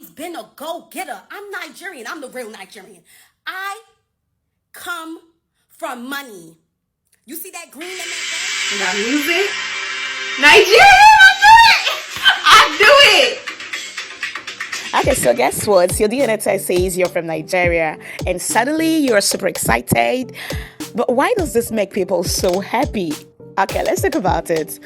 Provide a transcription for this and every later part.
I've been a go-getter. I'm Nigerian. I'm the real Nigerian. I come from money. You see that green in that red? Got music. Nigerian, I do it. Okay, so guess what? Your DNA test says you're from Nigeria, and suddenly you're super excited. But why does this make people so happy? Okay, let's talk about it.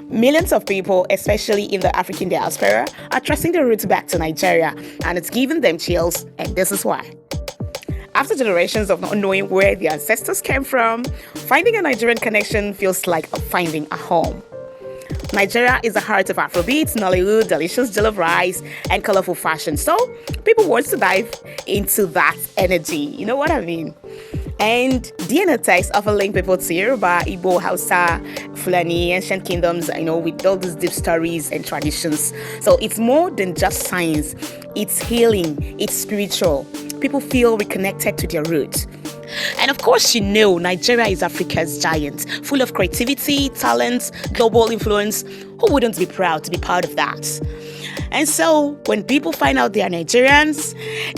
Millions of people, especially in the African diaspora, are tracing their roots back to Nigeria, and it's giving them chills, and this is why. After generations of not knowing where their ancestors came from, finding a Nigerian connection feels like finding a home. Nigeria is the heart of Afrobeats, Nollywood, delicious jollof rice, and colorful fashion. So people want to dive into that energy. You know what I mean? And DNA tests often link people to Yoruba, Igbo, Hausa, Fulani, ancient kingdoms, with all these deep stories and traditions. So it's more than just science. It's healing. It's spiritual. People feel reconnected to their roots. And of course, Nigeria is Africa's giant, full of creativity, talent, global influence. Who wouldn't be proud to be part of that? And so when people find out they are Nigerians,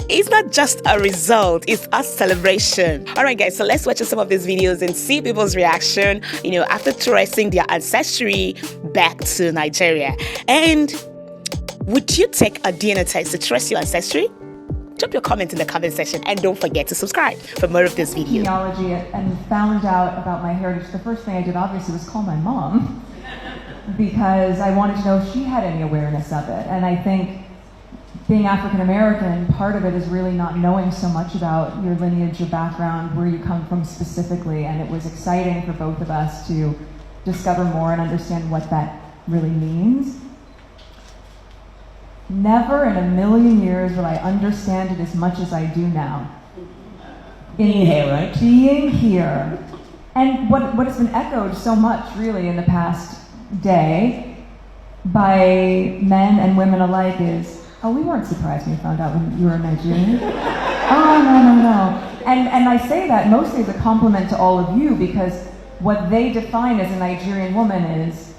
it's not just a result, it's a celebration. All right, guys, so let's watch some of these videos and see people's reaction, after tracing their ancestry back to Nigeria. And would you take a DNA test to trace your ancestry? Drop your comment in the comment section and don't forget to subscribe for more of this video. Genealogy and found out about my heritage. The first thing I did obviously was call my mom because I wanted to know if she had any awareness of it. And I think being African American, part of it is really not knowing so much about your lineage, your background, where you come from specifically. And it was exciting for both of us to discover more and understand what that really means. Never in a million years will I understand it as much as I do now. Being here, right? Being here. And what has been echoed so much, really, in the past day by men and women alike is, oh, we weren't surprised when we found out when you were a Nigerian. Oh, no. And I say that mostly as a compliment to all of you because what they define as a Nigerian woman is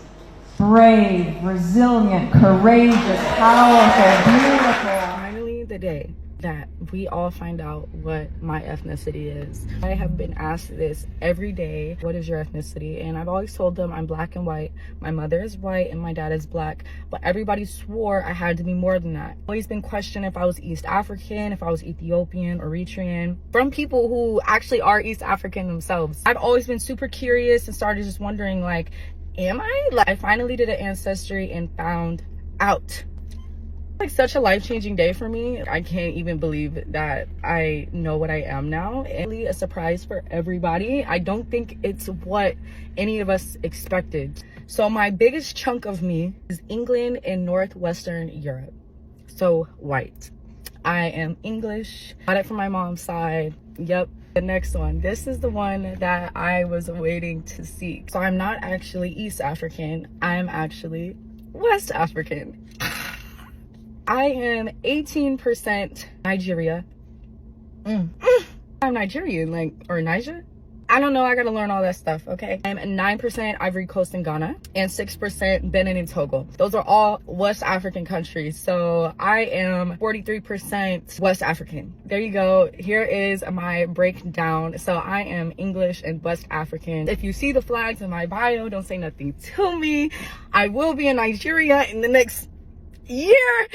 brave, resilient, courageous, powerful, beautiful. Finally, the day that we all find out what my ethnicity is. I have been asked this every day, what is your ethnicity? And I've always told them I'm black and white. My mother is white and my dad is black, but everybody swore I had to be more than that. I've always been questioned if I was East African, if I was Ethiopian, Eritrean, from people who actually are East African themselves. I've always been super curious and started just wondering, am I? I finally did an Ancestry and found out. Such a life-changing day for me. I can't even believe that I know what I am now. It's really a surprise for everybody. I don't think it's what any of us expected. So my biggest chunk of me is England and Northwestern Europe. So white. I am English. Got it from my mom's side. Yep. The next one. This is the one that I was waiting to see. So I'm not actually East African. I'm actually West African. I am 18% Nigeria. I'm Nigerian, or Niger? I don't know, I gotta learn all that stuff, okay? I'm 9% Ivory Coast and Ghana, and 6% Benin and Togo. Those are all West African countries. So I am 43% West African. There you go. Here is my breakdown. So I am English and West African. If you see the flags in my bio, don't say nothing to me. I will be in Nigeria in the next year.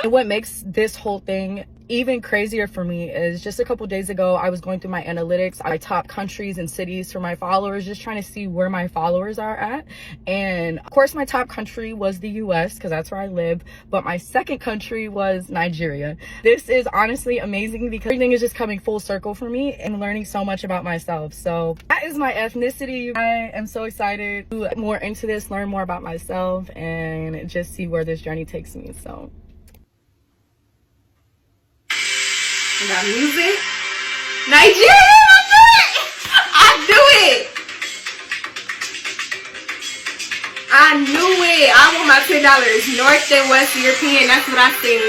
And what makes this whole thing even crazier for me is just a couple days ago, I was going through my analytics, my top countries and cities for my followers, just trying to see where my followers are at. And of course, my top country was the US because that's where I live. But my second country was Nigeria. This is honestly amazing because everything is just coming full circle for me and learning so much about myself. So that is my ethnicity. I am so excited to get more into this, learn more about myself, and just see where this journey takes me. So. Got music. Nigerian, I do it. I knew it. I want my $10. North and West European. That's what I seen.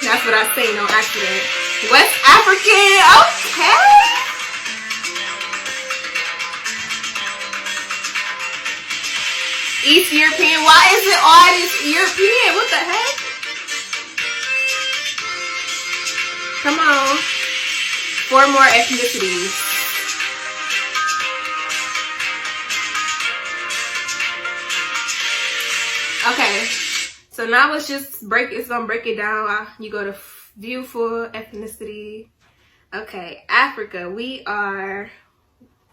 That's what I seen on accident. West African. Okay. East European. Why is it all this Europe? more ethnicities. Okay, so now it's gonna break it down. You go to view full ethnicity. Okay, Africa, we are,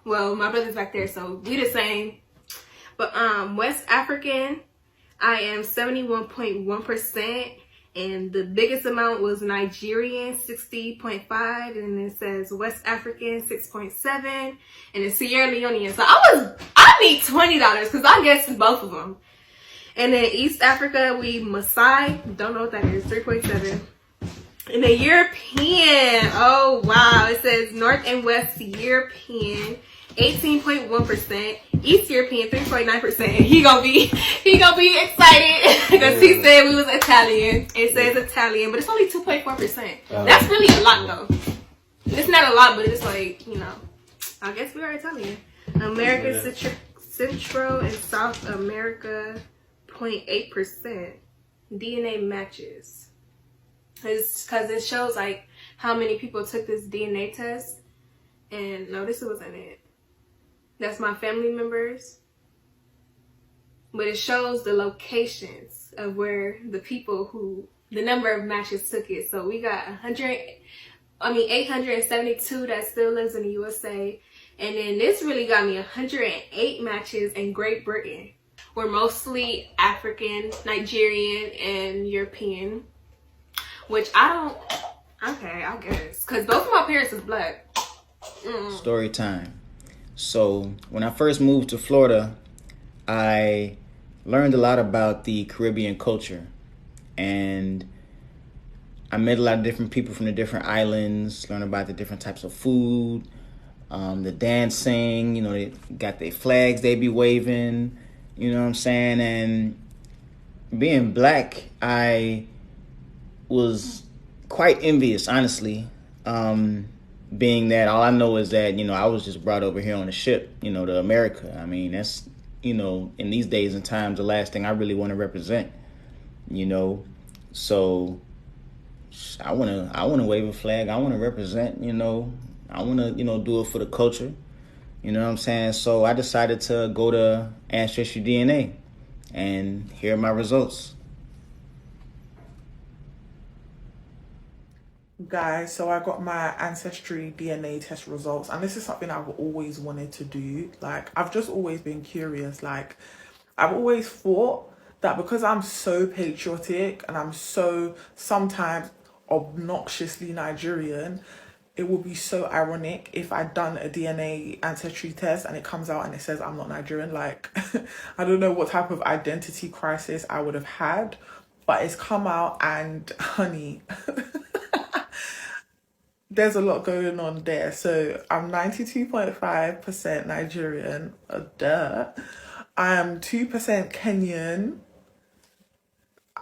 well, my brother's back there, so we the same. But West African, I am 71.1%, and the biggest amount was Nigerian, 60.5, and it says West African, 6.7, and it's Sierra Leonean. So I need $20 because I guessed both of them. And then East Africa, we Maasai, don't know what that is, 3.7. And then European, oh wow, it says North and West European, 18.1%. East European, 3.9%. He gonna be excited because he said we was Italian. It says Italian, but it's only 2.4%. That's really a lot though. It's not a lot, but it's like, you know, I guess we are Italian. America, Central and South America, 0.8%. DNA matches. It's because it shows like how many people took this DNA test. And no, this wasn't it. That's my family members. But it shows the locations of where the number of matches took it. So we got 872 that still lives in the USA. And then this really got me 108 matches in Great Britain. We're mostly African, Nigerian, and European. Which I guess. Because both of my parents is black. Story time. So when I first moved to Florida, I learned a lot about the Caribbean culture. And I met a lot of different people from the different islands, learned about the different types of food, the dancing, you know, they got their flags they be waving, you know what I'm saying? And being black, I was quite envious, honestly, being that all I know is that, you know, I was just brought over here on a ship, you know, to America. I mean, that's, you know, in these days and times, the last thing I really want to represent, you know. So I want to wave a flag. I want to represent, you know. I want to, you know, do it for the culture. You know what I'm saying? So I decided to go to Ancestry DNA, and here are my results. Guys, so I got my Ancestry DNA test results, and this is something I've always wanted to do. Like, I've just always been curious. Like, I've always thought that because I'm so patriotic and I'm so sometimes obnoxiously Nigerian, it would be so ironic if I'd done a DNA ancestry test and it comes out and it says I'm not Nigerian. Like, I don't know what type of identity crisis I would have had, but it's come out, and honey, there's a lot going on there. So I'm 92.5% Nigerian. Duh. I am 2% Kenyan.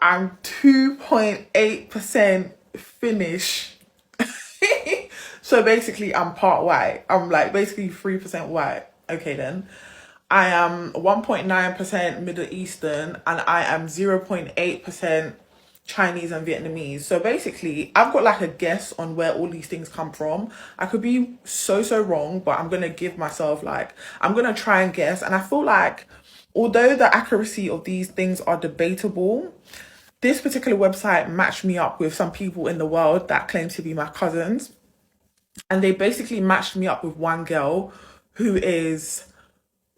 I'm 2.8% Finnish. So basically I'm part white. I'm like basically 3% white. Okay then. I am 1.9% Middle Eastern, and I am 0.8% Chinese and Vietnamese. So basically I've got like a guess on where all these things come from. I could be so wrong, but I'm going to give myself like, I'm going to try and guess. And I feel like although the accuracy of these things are debatable, this particular website matched me up with some people in the world that claim to be my cousins. And they basically matched me up with one girl who is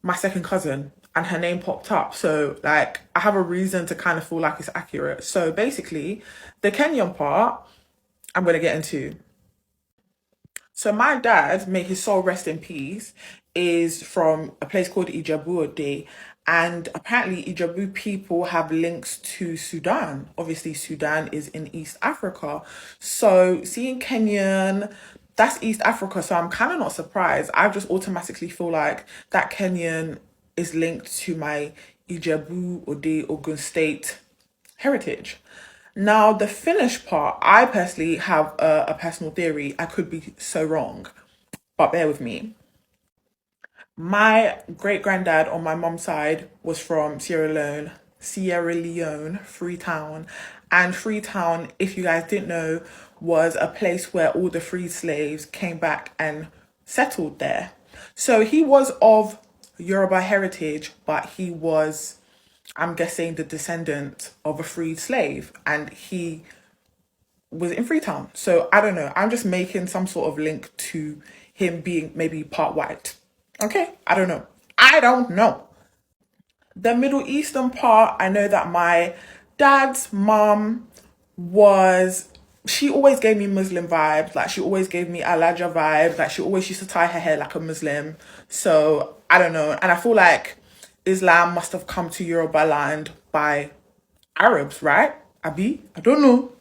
my second cousin, and her name popped up. So like, I have a reason to kind of feel like it's accurate. So basically the Kenyan part I'm going to get into. So my dad, may his soul rest in peace, is from a place called Ijebu-Ode. And apparently Ijebu people have links to Sudan. Obviously Sudan is in East Africa. So seeing Kenyan, that's East Africa. So I'm kind of not surprised. I just automatically feel like that Kenyan is linked to my Ijebu-Ode Ogun State heritage. Now, the Finnish part, I personally have a personal theory. I could be so wrong, but bear with me. My great granddad on my mum's side was from Sierra Leone. Sierra Leone, Freetown. And Freetown, if you guys didn't know, was a place where all the free slaves came back and settled there. So he was of Yoruba heritage, but he was, I'm guessing, the descendant of a freed slave, and he was in Freetown. So I don't know. I'm just making some sort of link to him being maybe part white. Okay? I don't know. I don't know. The Middle Eastern part, I know that my dad's mom she always gave me Muslim vibes. Like, she always gave me Alaja vibes. Like, she always used to tie her hair like a Muslim. So I don't know. And I feel like Islam must have come to Yoruba land by Arabs, right? Abi? I don't know.